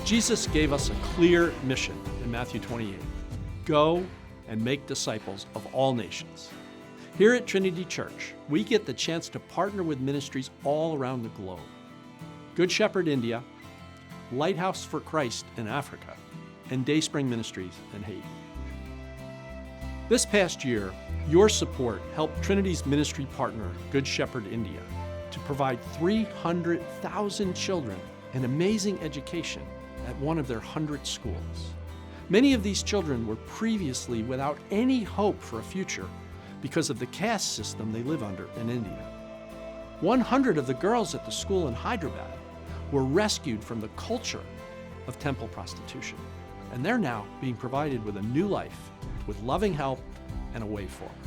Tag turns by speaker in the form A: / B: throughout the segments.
A: Jesus gave us a clear mission in Matthew 28. Go and make disciples of all nations. Here at Trinity Church, we get the chance to partner with ministries all around the globe. Good Shepherd India, Lighthouse for Christ in Africa, and Dayspring Ministries in Haiti. This past year, your support helped Trinity's ministry partner, Good Shepherd India, to provide 300,000 children an amazing education at one of their 100 schools. Many of these children were previously without any hope for a future because of the caste system they live under in India. 100 of the girls at the school in Hyderabad were rescued from the culture of temple prostitution, and they're now being provided with a new life, with loving help and a way forward.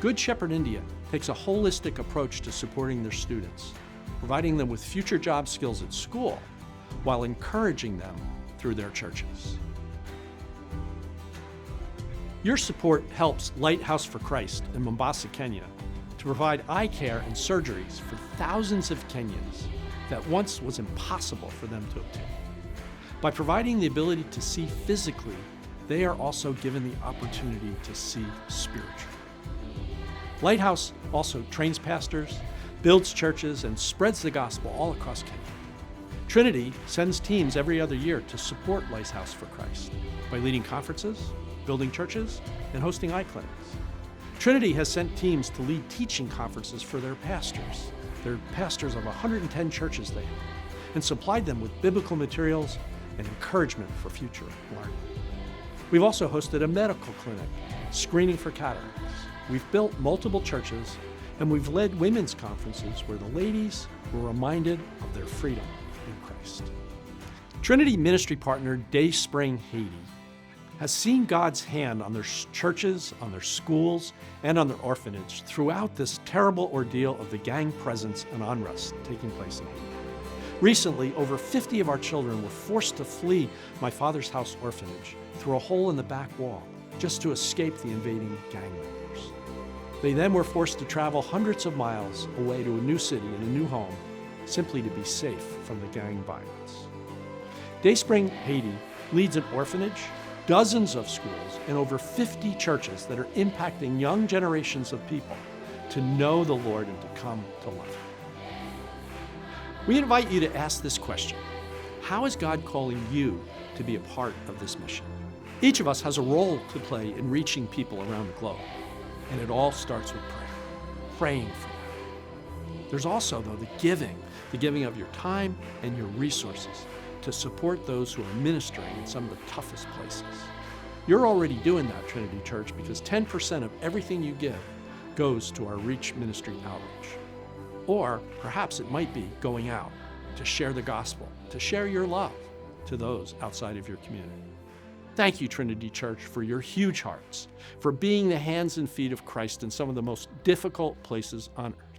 A: Good Shepherd India takes a holistic approach to supporting their students, providing them with future job skills at school while encouraging them through their churches. Your support helps Lighthouse for Christ in Mombasa, Kenya, to provide eye care and surgeries for thousands of Kenyans that once was impossible for them to obtain. By providing the ability to see physically, they are also given the opportunity to see spiritually. Lighthouse also trains pastors, builds churches, and spreads the gospel all across Kenya. Trinity sends teams every other year to support Lighthouse for Christ by leading conferences, building churches, and hosting eye clinics. Trinity has sent teams to lead teaching conferences for their pastors. They're pastors of 110 churches they have, and supplied them with biblical materials and encouragement for future learning. We've also hosted a medical clinic, screening for cataracts. We've built multiple churches, and we've led women's conferences where the ladies were reminded of their freedom in Christ. Trinity ministry partner Dayspring Haiti has seen God's hand on their churches, on their schools, and on their orphanage throughout this terrible ordeal of the gang presence and unrest taking place in Haiti. Recently, over 50 of our children were forced to flee my father's house orphanage through a hole in the back wall just to escape the invading gang members. They then were forced to travel hundreds of miles away to a new city and a new home simply to be safe from the gang violence. Dayspring Haiti leads an orphanage, dozens of schools, and over 50 churches that are impacting young generations of people to know the Lord and to come to love Him. We invite you to ask this question: how is God calling you to be a part of this mission? Each of us has a role to play in reaching people around the globe, and it all starts with prayer, praying for them. There's also, though, the giving of your time and your resources to support those who are ministering in some of the toughest places. You're already doing that, Trinity Church, because 10% of everything you give goes to our Reach Ministry outreach. Or perhaps it might be going out to share the gospel, to share your love to those outside of your community. Thank you, Trinity Church, for your huge hearts, for being the hands and feet of Christ in some of the most difficult places on earth.